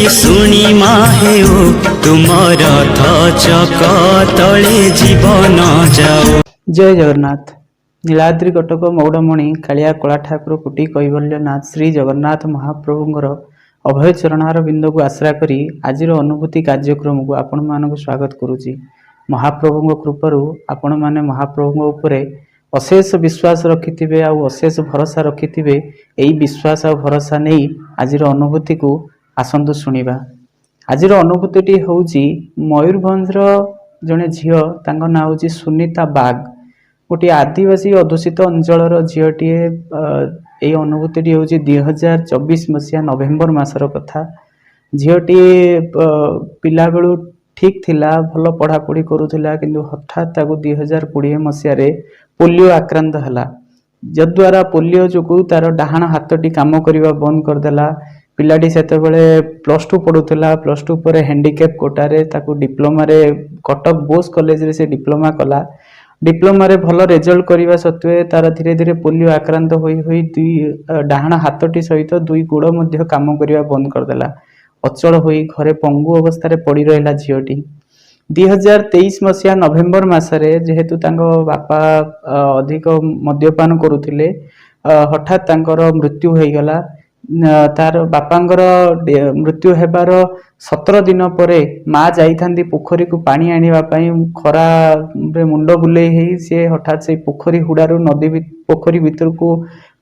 शुणी हेउ तुम रथ चक तले जीवन जाओ। जय जगन्नाथ। नीलाद्रि कटक मौड़मणि कालिया कला ठाकुर कुटी कैवल्यनाथ श्री जगन्नाथ महाप्रभुंर अभय चरणार बिंद को आश्रा करी आजिर अनुभूति कार्यक्रम को आपण मानक स्वागत करुच्ची। महाप्रभु कृपा आपण मैंने महाप्रभु उपरे अशेष विश्वास रखिथिबे आ अशेष भरोसा रखिथिबे। एई विश्वास आ भरोसा नहीं आजिर अनुभूति को आसंतु शुणिबा। आजिर अनुभूति होउची मयूरभंजर जड़े झील तांको ना होची सुनीता बाग। गोटे आदिवासी अधूषित अंचल झीटीए। यही अनुभूति हूँ 2024 मसीहा नवेम्बर मासर कथा। झीटी पिला बेलू ठीक थिला, भल पढ़ापढ़ी करुला, किंतु हठात 2020 मसीह पोलियो आक्रांत हला, जद्वारा पोलियो जो तार डाहाण हाथटी काम करने बंद करदेला। पिलाटी सेतेबेले +2 पढ़ुला, +2 पर हैंडिकैप कोटारे ताकू डिप्लोमा रे कटक बोस कॉलेज रे से डिप्लोमा कला। डिप्लोमा रे भल रिजल्ट करने सत्वे तार धीरे धीरे पोलियो आक्रांत होई दुई डाहाण हाथटी सहित दुई गोड़ मध्य काम करने बंद करदेला। अचल होई घरे पंगु अवस्था रे पड़ी रहिला झीटी। 2023 मसीहा नवेम्बर मासरे जेहेतु तांको बापा अधिक मद्यपान करुथिले, हठात तांकर मृत्यु हो गला। तार बापांगर मृत्यु हेबार 17 दिन परे माँ जाइथांती पोखरी को पानी आनिबा पई। खरा रे मुंड बुले ही से हठात से पोखरी हुडारू नदी पोखरी भीतर को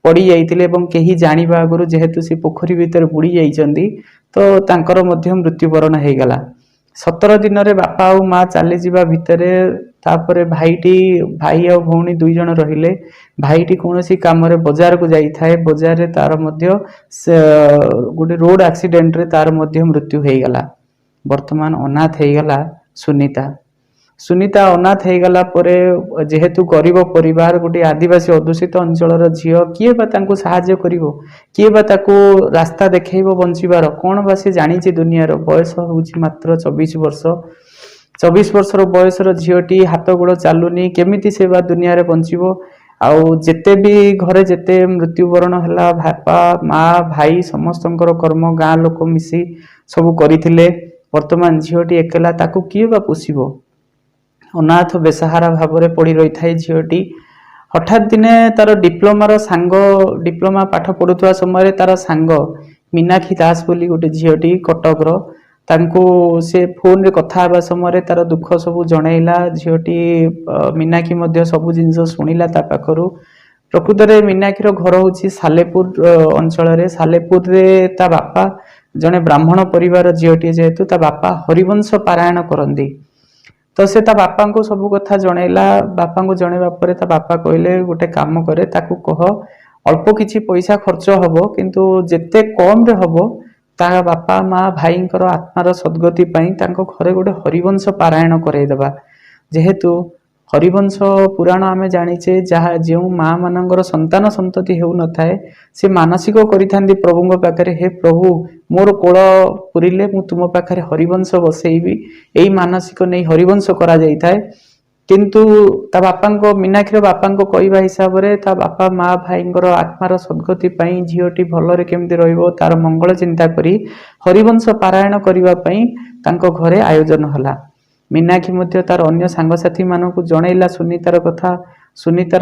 पड़ी जाइतिले एवं केही जानिबा आगरु जेहेतु से पोखरी भीतर बुड़ी जाइचंदी तो तांकर मध्य मृत्युवरण हो गला। 17 दिन रे बापा और माँ चली जावा भितरे तापरे भाई और भौणी 2 जण रहिले। भाईटी कौन सी काम रे बाजार को जाई थाए, बाजार रे तार मध्य गोटे रोड एक्सीडेंट रे तार मध्य मृत्यु हो गला। वर्तमान अनाथ हो गला सुनीता अनाथ हो गला परे जेहेतु गरीब परिवार, गोटे आदिवासी अधूषित अंचल झील, किए बा तांको सहाय्य करिवो, किए बा ताको रास्ता देखैबो बंचिबार, कोन बा से जानिछि। दुनियार बयस होउछि मात्र 24 वर्ष। 24 वर्षर बयसर झीटी हाथ गोड़ चालुनी, केमिति से बा दुनिया रे बंचिबो। आउ जेते भी घरे जेते मृत्युवरण हला, बापा माँ भाई समस्तंकर कर्म गाँ लोक मिसी सब करिथिले। वर्तमान झीटी एकला, ताको किए बा पोषिबो। अनाथ बेसहारा भाव में पड़ी रही थाए झीटी। हठात दिने तार डिप्लोमा पाठ पढ़ुवा समय तार सांग मीनाक्षी दास बोली गोटे झीटी कटकर, तांको से फोन रे कथा हवा समय तार दुख सब जनइला। झीटी मीनाक्षी मध्य सब जिनस शुणिला ता पाखरु। प्रकृत रे मीनाक्षीर घर होची सालेपुर अंचल रे। सालेपुर रे ता बापा जने ब्राह्मण परिवार झीटी, जेहेतु ता बापा हरिवंश पारायण करंदी तो से ता बापा को सब कथा जनइला। बापा को जनइबा परे ता बापा कहले गोटे काम करे, ताकू कह अल्प किछि पैसा खर्च हबो, किंतु जेते कम रे हबो ता बापा माँ भाईंकर आत्मार सद्गति पई तांको घरे गोटे हरिवंश पारायण करई देबा। जेहेतु हरिवंश पुराण आमे जानिचे, जहा जो माँ मानकर संतान संतति हेउ न थाए से मानसिक करिथांदी प्रभुଙ୍କ पाखरे, हे प्रभु मोर कोल पुरिले मु तुम पाखरे हरिवंश बसैबी। एई मानसिक नै हरिवंश करा जाई थाए। किंतु ता बापांको मीनाक्षीर बापांको कहवा हिसाब रे ता बापा माँ भाईंकर आत्मार सद्गति पई झीटी भलरे केमति रहइबो तार मंगल चिंता करी हरिवंश पारायण करिवा पई तांको घरे आयोजन हला। मीनाक्षी मध्य तार अन्य सांगसाथी मानकु जनइला सुनीतार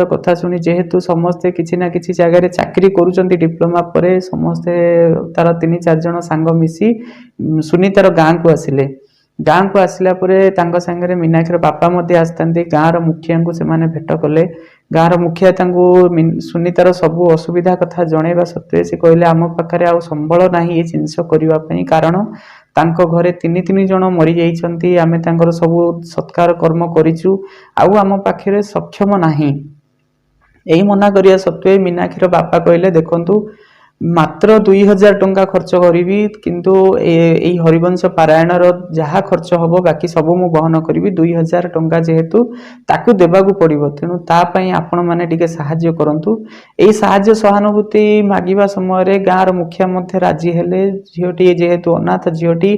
कथा शुणी, जेहेतु समस्ते किछि ना किछि जगह चाकरी करूचंती डिप्लोमा परे, समस्ते तार 3-4 जण सांग मिसी सुनीतार गाँ को आसिले। गाँ को आसिला परे तांको संगे मीनाक्षीर बापा मध्य आस्तांती। गाँर मुखिया को से माने भेट कले। गाँर मुखिया तांको सुनीतार सब असुविधा कथा जनइबा सत्वे से कहले आम पाखरे आ संबल नाही ए जिंस करिवा पई, कारण तांको घरे 3 जण मरी जाइछंती। आमे तांकर सब सत्कार कर्म करिचु, आउ आम पाखरे सक्षम नाही। एही मना करिया सत्वे मीनाक्षीर बापा कहले देखंतु मात्र 2000 टंका खर्च करी, किंतु एई हरिवंश पारायण जहा खर्च हबो बाकी सब मु बहन करी। 2000 टंका जेहेतु ताकू देबाकू पड़िबो, तेणु ता पई आपण माने टिके सहाय्य करंतु। एई सहाय्य सहानुभूति मागिबा समय रे गाँर मुखिया मध्य राजी हेले। झीटी जेहेतु अनाथ झीटी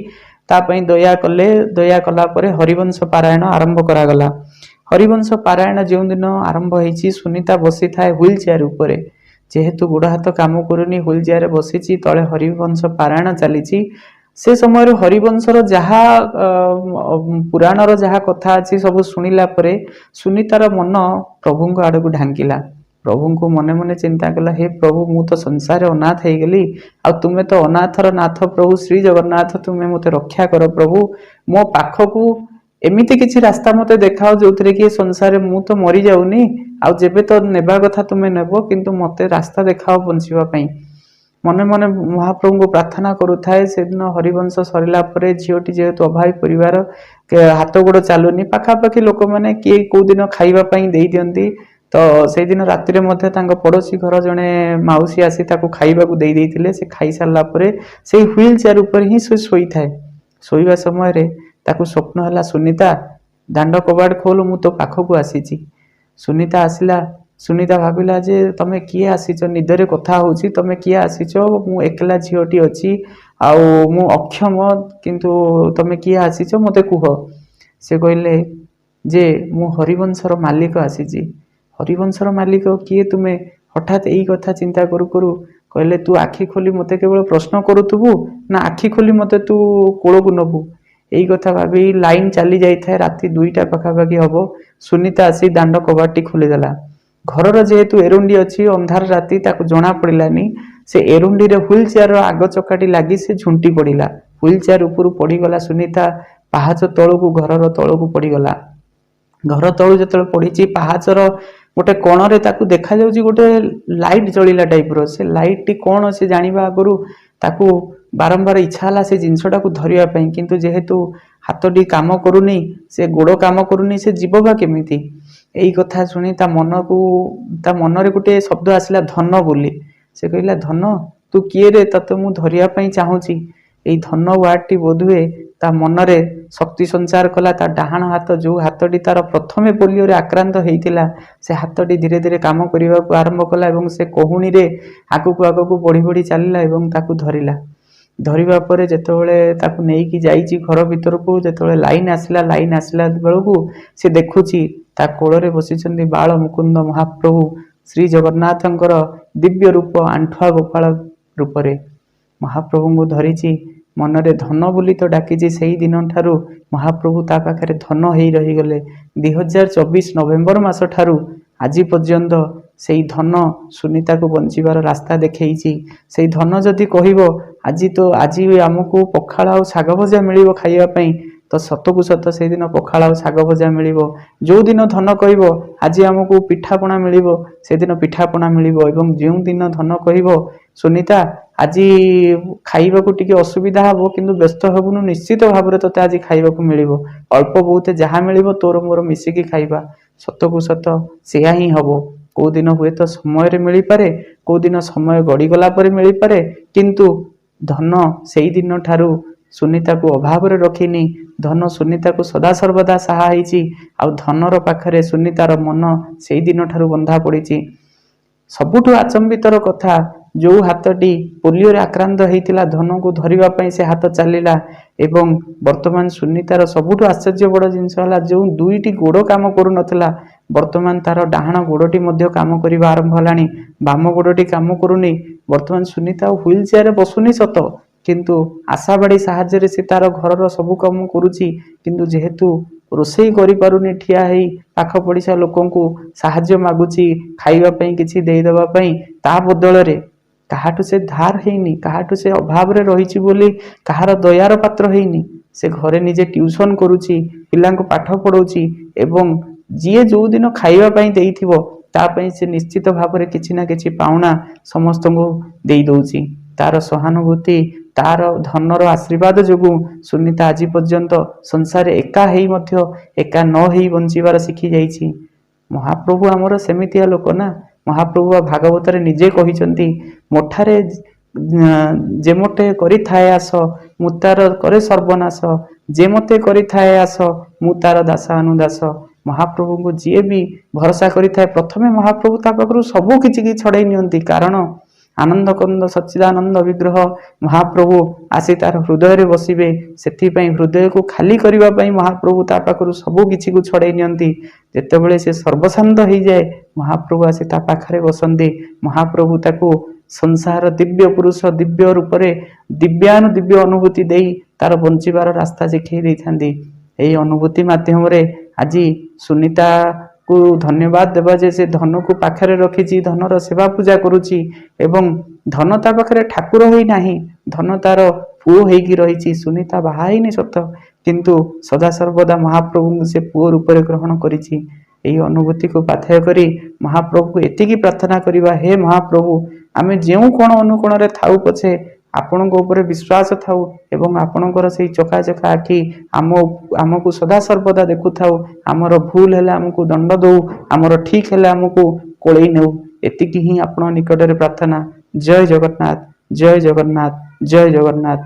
ता पई दया कले। दया कला परे हरिवंश पारायण आरंभ करा गला। हरिवंश पारायण जो दिन आरंभ होईची, सुनीता बसी थाए व्हील चेयर उपरे। जेहेतु गोड़ हाथ काम करूनी, व्हील चेयर बसी तले हरिवंश पारायण चली। से समय हरिवंशर जहा पुराणर जहा कथा अच्छी सब शुणिला परे सुनीतार मन प्रभु आड़ को ढांकिला। प्रभु को मने मने चिंता कला, हे प्रभु मु तो संसार अनाथ हो गली, आ तुम्हें तो अनाथर नाथ प्रभु श्री जगन्नाथ, तुम्हें मते रक्षा कर प्रभु। मो पाखकू एमिति किछि रास्ता मते देखाओ जो कि संसार मु तो मरी जाऊनी, आ जेबे तो नेबा कथा तुम्हें नेबो, किंतु मते रास्ता देखाओ बंचिबा पई। मने मने महाप्रभु को प्रार्थना करुथाए। से दिन हरिवंश सरिला परे झीटी जेहेतु अभावी परिवार, हाथ गोड़ चलुनी, पाखापाखि लोक मैंने किए कौ दिन खाइबा पई देई दियंती। तो से दिन राति में पड़ोशी घर जड़े मौसी आसी ताको खाइबा को देई देइथिले। से खाई सारला परे से व्हील चेयर ऊपर ही से सोई थाए। सोइबा समय रे ताको स्वप्न हला, सुनीता दांड कबाड़ खोल, मु तो पाखकू आसीची। सुनीता आसिला। सुनीता भाविला जे तमे किए आसीच, निदरे कथा होची, तमे किए आसीच, मु एकला झीटी अच्छी, आउ मु अक्षम, किंतु तमे किए आसीच मते कुह। से कहले जे मु हरिवंशर मालिक आसीची। हरिवंशर मालिक किए तुमे? हठात यही कथा चिंता करू करू कहले, तू आखि खोली मते केवल प्रश्न करुथुबु ना आखि खोली मते तू कोल को नबु? यही कथा भाभी लाइन चली जाए। राति 2टा पाखापाखि हम सुनीता आसी दांड कबाटी खोलीदेला। घरर जेहेतु एरुंडी अच्छी, अंधार राति ताको जना पड़ानी। से एरुंडी रे व्हील चेयर आग चकाटी लगी से झुंटी पड़ा। व्हील चेयर ऊपर पड़गला सुनीता, पाहाच तलू घर तलू पड़गला। घर तलू जो पड़ी पाहाचर गोटे कोणरे ताकू देखा जाउची गोटे लाइट जलिला टाइप रो। से लाइट टी कौन से जानिबा आगरू ताकू बारंबार इच्छा हला से जिनसटा को धरिया पई, किंतु जेहेतु हाथटी काम करूनी, से गोड़ काम करूनी, से जीवबा केमिति? यही कथा शुणी ता मनरे गोटे शब्द आसला, धन बोली। से कहला, धन तू किए रे? तते मु धरिया पई चाहूची। एई धन वार्डटी बोधुए ता मनरे शक्ति संचार कला। ता डाहाण हाथ जो हाथटी तार प्रथमे पोलियो रे आक्रांत हेइतिला, से हाथटी धीरे धीरे काम करिबा को आरंभ कला एवं से कोहुणी रे आगकू आगकू बढ़ी बढ़ी चलिला एवं ताकू धरिला। धरिबा परे जेतेबेले ताकू नेइकी जाईची घर भीतर को, जेतेबेले लाइन आसला बेलकू से देखुची ता कोଳରେ बसिचंदी बाल मुकुंद महाप्रभु श्री जगन्नाथंकर दिव्य रूप आंठुआ गोपाल रूपरे। महाप्रभु को धरिची, मनरे धन बोली तो डाकिची। सेही दिन ठारू महाप्रभु ता पाखरे धन हेई रही गले। 2024 नवेम्बर मास ठारू आज पर्यंत सेही धन सुनीता को बंचिबार रास्ता देखैची। सेही धन जदि कहिबो आज आमको पखाल आ शाग भजा मिलिबो खाइबा पई, तो सतकू सत से दिन पखाल आ शाग भजा मिलिबो। जो दिन धन कहबो आज आमको पिठापणा मिलिबो, से दिन पिठापणा मिलिबो। एवं जो दिन धन कहबो सुनीता आज खाइबा को टिके असुविधा हबो, किंतु व्यस्त हबुनु, निश्चित भाबरे तते आज खाइबा को मिलिबो। अल्प बहुत जहा मिलिबो तोर मोर मिसिकी खाइबा। सतकू सत सेया ही हबो। को दिन हुए तो समय रे मिली पारे, को दिन समय गड़ी गला परे मिली पारे, किंतु धन सेही दिन ठारू सुनीता को अभाव रे रखिनी। धन सुनीता को सदा सर्वदा सहा होईची। आ धनर पाखरे सुनीतार मन सेही दिन ठारू बंधा पड़ीची। सबुठु आचंबितर कथा, जो हाथटी पोलियो रे आक्रांत होइतिला धन को धरिबा पई से हाथ चलिला। एवं वर्तमान सुनीतार सबुठु आश्चर्य बड़ जिनस हला, जो दुईटी गोड़ काम करू नथला वर्तमान तार डाहाण गोड़टी मध्य काम करिबा आरंभ हलानी। बाम गोड़टी काम करूनी। वर्तमान सुनीता व्हील चेयर बसुनी सत, किंतु आशाबाड़ी साहाय्य से तार घरर सबु काम करुची। किंतु जेहेतु रोषेई करि पारुनी, ठिया हेई पाख पड़िसा लोकंकु साहाय्य मागुची खाइबा पई किछि देई देबा पई, ता बदल रे काहाठु से धार हेइनी, काहाठु से अभाव रे रहिची बोली काहार दयार पात्र हेइनी। से घरे निजे ट्यूशन करुची, पिलांको पाठ पढ़ौची एवं जिए जो दिन खाइबा पई देइथिबो ता पई से निश्चित भाव रे किछि ना किछि पाउना समस्त को देई दउची। तार सहानुभूति, तार धनर आशीर्वाद जोगु सुनीता आज पर्यंत संसार एका हेई मध्य एका न हेई बंचिबार शिखी जाइछि। महाप्रभु आमर सेमितिया लोक ना। महाप्रभु भागवत रे निजे कहिसंती, मोठारे जेमते करि थाए आस मु तार करे सर्वनाश, जेमते करि थाए आस मु तार दास अनुदास। महाप्रभु को जी भी भरोसा करि थाए, प्रथमे महाप्रभु ता पाखरु सबु किछि कि छड़ाई नियंती। कारण आनंद कंद सच्चिदानंद विग्रह महाप्रभु आसी तार हृदय रे बसिबे, सेथिपई हृदय को खाली करिबा पई महाप्रभु ता पाखरु सबु किछि को छड़ाई नियंती। जेतेबेले से सर्वशांत होई जाए महाप्रभु आसी ता पाखरे बसंती। महाप्रभु ताकू ସଂସାର ଦିବ୍ୟ ପୁରୁଷ ଦିବ୍ୟ ରୂପରେ ଦିବ୍ୟାନୁଦିବ୍ୟ ଅନୁଭୂତି ଦେଇ ତାର ବଞ୍ଚିବାର ରାସ୍ତା ଦେଖାଇ ଦେଇଥାନ୍ତି। ଏହି ଅନୁଭୂତି ମାଧ୍ୟମରେ ଆଜି ସୁନିତାକୁ ଧନ୍ୟବାଦ ଦେବା ଯେ ସେ ଧନକୁ ପାଖରେ ରଖିଛି, ଧନର ସେବା ପୂଜା କରୁଛି ଏବଂ ଧନ ତା ପାଖରେ ଠାକୁର ହୋଇ ନାହିଁ, ଧନ ତାର ପୁଅ ହେଇକି ରହିଛି। ସୁନିତା ବାହା ହେଇନି ସତ, କିନ୍ତୁ ସଦାସର୍ବଦା ମହାପ୍ରଭୁଙ୍କୁ ସେ ପୁଅ ରୂପରେ ଗ୍ରହଣ କରିଛି। ଏହି ଅନୁଭୂତିକୁ ପାଥେୟ କରି ମହାପ୍ରଭୁକୁ ଏତିକି ପ୍ରାର୍ଥନା କରିବା, ହେ ମହାପ୍ରଭୁ, ଆମେ ଯେଉଁ କୋଣ ଅନୁକୋଣରେ ଥାଉ ପଛେ ଆପଣଙ୍କ ଉପରେ ବିଶ୍ୱାସ ଥାଉ ଏବଂ ଆପଣଙ୍କର ସେଇ ଚକାଚକା ଆଖି ଆମକୁ ସଦାସର୍ବଦା ଦେଖୁଥାଉ। ଆମର ଭୁଲ ହେଲେ ଆମକୁ ଦଣ୍ଡ ଦଉ, ଆମର ଠିକ ହେଲେ ଆମକୁ କୋଳେଇ ନେଉ। ଏତିକି ହିଁ ଆପଣଙ୍କ ନିକଟରେ ପ୍ରାର୍ଥନା। ଜୟ ଜଗନ୍ନାଥ, ଜୟ ଜଗନ୍ନାଥ, ଜୟ ଜଗନ୍ନାଥ।